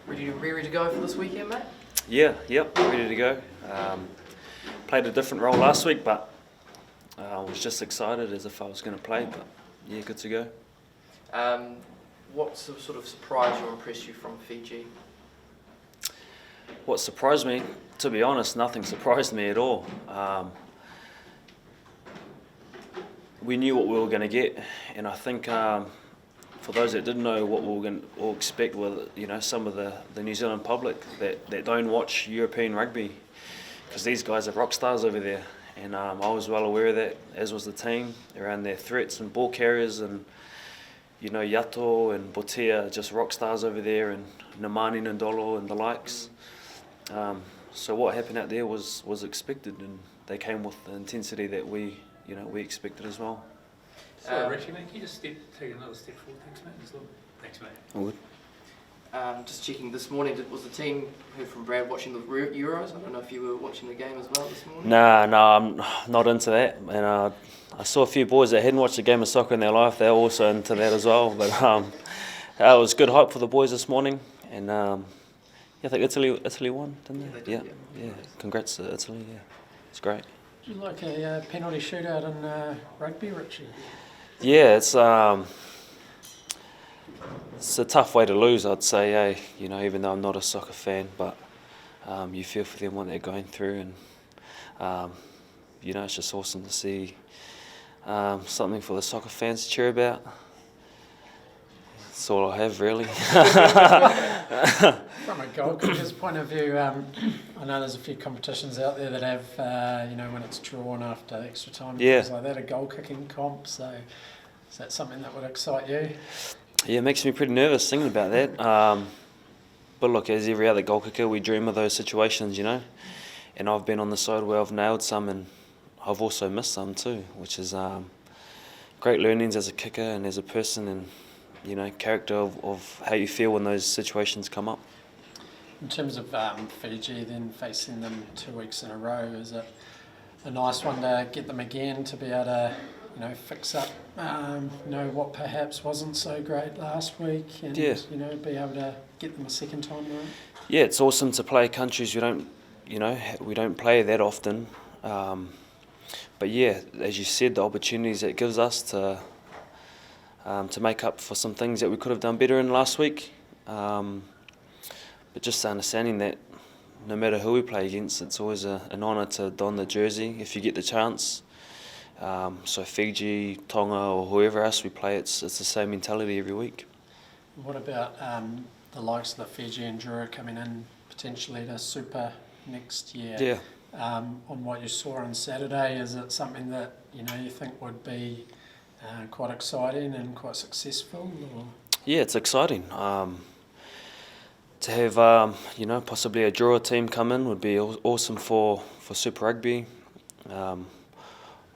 Ready to go for this weekend, mate? Yep, ready to go. Played a different role last week, but I was just excited as if I was going to play, but yeah, good to go. What sort of surprised or impressed you from Fiji? What surprised me, to be honest, nothing surprised me at all. We knew what we were going to get, and I think for those that didn't know what we were going to expect with some of the New Zealand public that don't watch European rugby, because these guys are rock stars over there, and I was well aware of that, as was the team, around their threats and ball carriers, and Yato and Botea, just rock stars over there, and Namani Ndolo and the likes. So what happened out there was expected, and they came with the intensity that we expected as well. So Richie, mate, can you just take another step forward? Thanks, mate. Thanks, mate. All good. Just checking this morning, was the team heard from Brad watching the Euros? I don't know if you were watching the game as well this morning. No, I'm not into that. And I saw a few boys that hadn't watched a game of soccer in their life. They're also into that as well. But it was good hype for the boys this morning. And I think Italy won, didn't they? Yeah. Congrats to Italy. Yeah, it's great. Do you like a penalty shootout in rugby, Richie? Yeah, it's a tough way to lose, I'd say. Even though I'm not a soccer fan, but you feel for them what they're going through, and it's just awesome to see something for the soccer fans to cheer about. That's all I have, really. From a goalkeeper's point of view, I know there's a few competitions out there that have, when it's drawn after extra time, things like that, a goal kicking comp. So is that something that would excite you? Yeah, it makes me pretty nervous thinking about that. But look, as every other goal kicker, we dream of those situations, And I've been on the side where I've nailed some, and I've also missed some too, which is great learnings as a kicker and as a person, and character of how you feel when those situations come up. In terms of Fiji, then facing them 2 weeks in a row, is it a nice one to get them again to be able to, fix up, what perhaps wasn't so great last week, and be able to get them a second time around? Yeah, it's awesome to play countries we don't play that often. But yeah, as you said, the opportunities it gives us to make up for some things that we could have done better in last week. But just understanding that no matter who we play against, it's always an honour to don the jersey if you get the chance. So Fiji, Tonga, or whoever else we play, it's the same mentality every week. What about the likes of the Fiji and Drua coming in potentially to Super next year? Yeah. On what you saw on Saturday, is it something that you think would be quite exciting and quite successful? Or? Yeah, it's exciting. To have possibly a Drua team come in would be awesome for Super Rugby.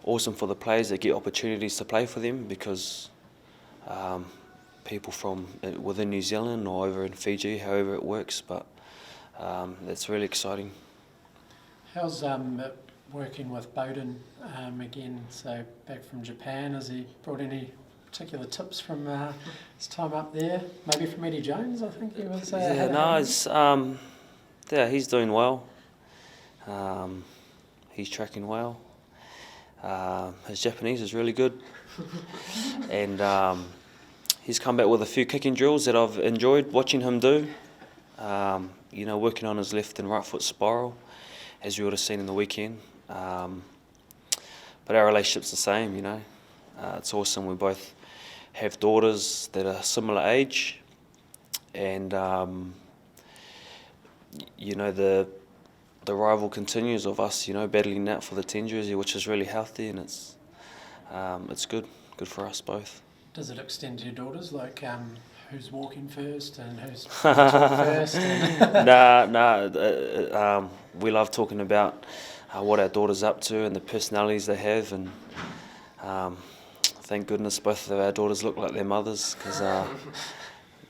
Awesome for the players that get opportunities to play for them, because people from within New Zealand or over in Fiji, however it works, but that's really exciting. How's it working with Beauden again, so back from Japan? Has he brought any particular tips from his time up there? Maybe from Eddie Jones, I think he was. He's doing well. He's tracking well. His Japanese is really good, and he's come back with a few kicking drills that I've enjoyed watching him do. Working on his left and right foot spiral, as you would have seen in the weekend. But our relationship's the same. It's awesome. We both have daughters that are similar age, and the rival continues of us, battling out for the 10 jersey, which is really healthy, and it's good for us both. Does it extend to your daughters, like who's walking first and who's talking first? We love talking about what our daughter's up to and the personalities they have, and thank goodness both of our daughters look like their mothers, because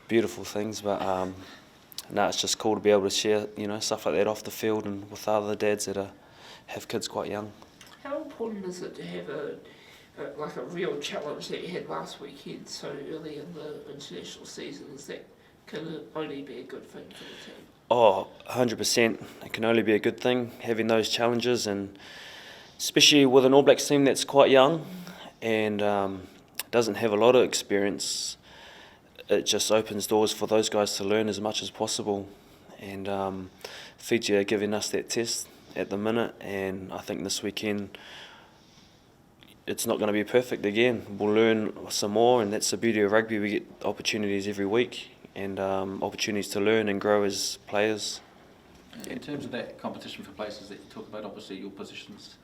beautiful things. But it's just cool to be able to share stuff like that off the field and with other dads that have kids quite young. How important is it to have a real challenge that you had last weekend so early in the international season? Is that can it only be a good thing for the team? Oh, 100%. It can only be a good thing, having those challenges, and especially with an All Blacks team that's quite young and doesn't have a lot of experience. It just opens doors for those guys to learn as much as possible. And Fiji are giving us that test at the minute, and I think this weekend it's not going to be perfect again. We'll learn some more, and that's the beauty of rugby. We get opportunities every week, and opportunities to learn and grow as players. In terms of that competition for places that you talk about, obviously your position's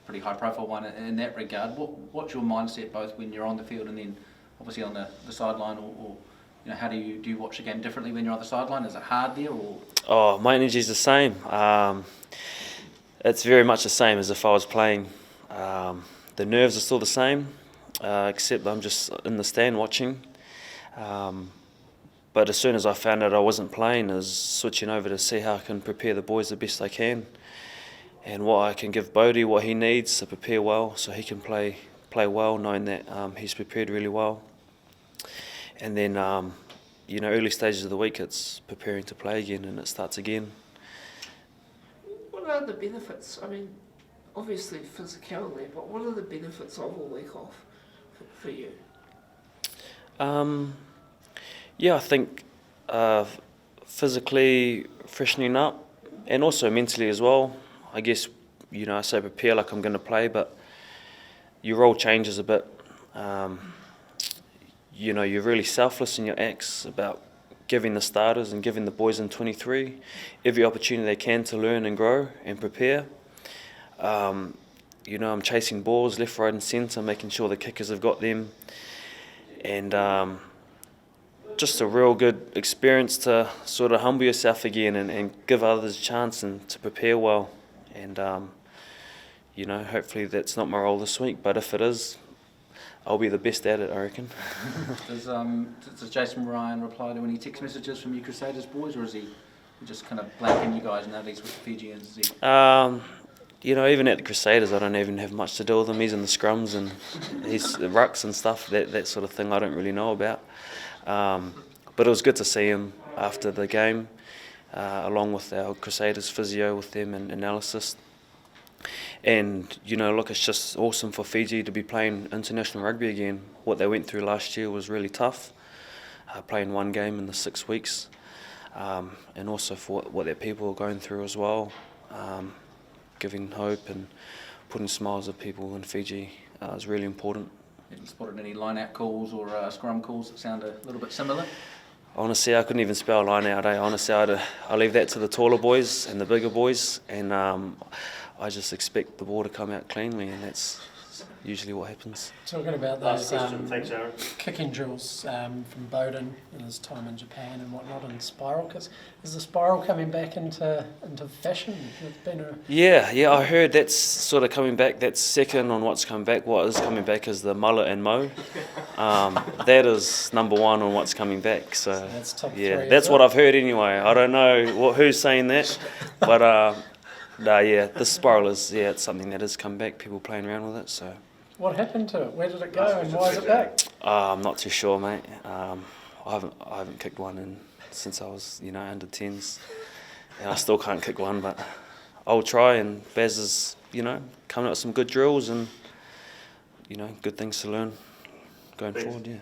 a pretty high profile one in that regard. What's your mindset both when you're on the field and then obviously on the sideline, or how do you watch the game differently when you're on the sideline? Is it hard there, or? Oh, my energy's the same. It's very much the same as if I was playing. The nerves are still the same, except I'm just in the stand watching. But as soon as I found out I wasn't playing, I was switching over to see how I can prepare the boys the best I can, and what I can give Beauden, what he needs to prepare well, so he can play well, knowing that he's prepared really well. And then, early stages of the week, it's preparing to play again, and it starts again. What are the benefits? I mean, obviously physicality, but what are the benefits of a week off for you? I think physically freshening up, and also mentally as well. I guess, I say prepare like I'm going to play, but your role changes a bit. You're really selfless in your acts about giving the starters and giving the boys in 23 every opportunity they can to learn and grow and prepare. I'm chasing balls left, right and centre, making sure the kickers have got them. And just a real good experience to sort of humble yourself again and give others a chance and to prepare well. And, hopefully that's not my role this week, but if it is, I'll be the best at it, I reckon. Does Jason Ryan reply to any text messages from you Crusaders boys, or is he just kind of blanking you guys now that he's with the Fijians? Is he? Even at the Crusaders, I don't even have much to do with him. He's in the scrums and he's the rucks and stuff, that sort of thing I don't really know about. But it was good to see him after the game, along with our Crusaders physio with them and analysis. And, it's just awesome for Fiji to be playing international rugby again. What they went through last year was really tough, playing one game in the 6 weeks, and also for what their people are going through as well, giving hope and putting smiles on people in Fiji is really important. Have you spotted any line-out calls or scrum calls that sound a little bit similar? Honestly, I couldn't even spell line out. Honestly, I leave that to the taller boys and the bigger boys, and I just expect the ball to come out cleanly, and that's usually what happens. Talking about those kicking drills from Beauden and his time in Japan and whatnot, and spiral, because is the spiral coming back into fashion? It's been Yeah, I heard that's sort of coming back. That's second on what's coming back. What is coming back is the mullet and mo. That is number one on what's coming back. So that's top yeah, three, that's what I've heard anyway. I don't know who's saying that, but the spiral is it's something that has come back. People playing around with it. So what happened to it? Where did it go, and why is it back? I'm not too sure, mate. I haven't kicked one since I was under 10s, and I still can't kick one, but I'll try. And Baz is coming up with some good drills and good things to learn going forward. Yeah.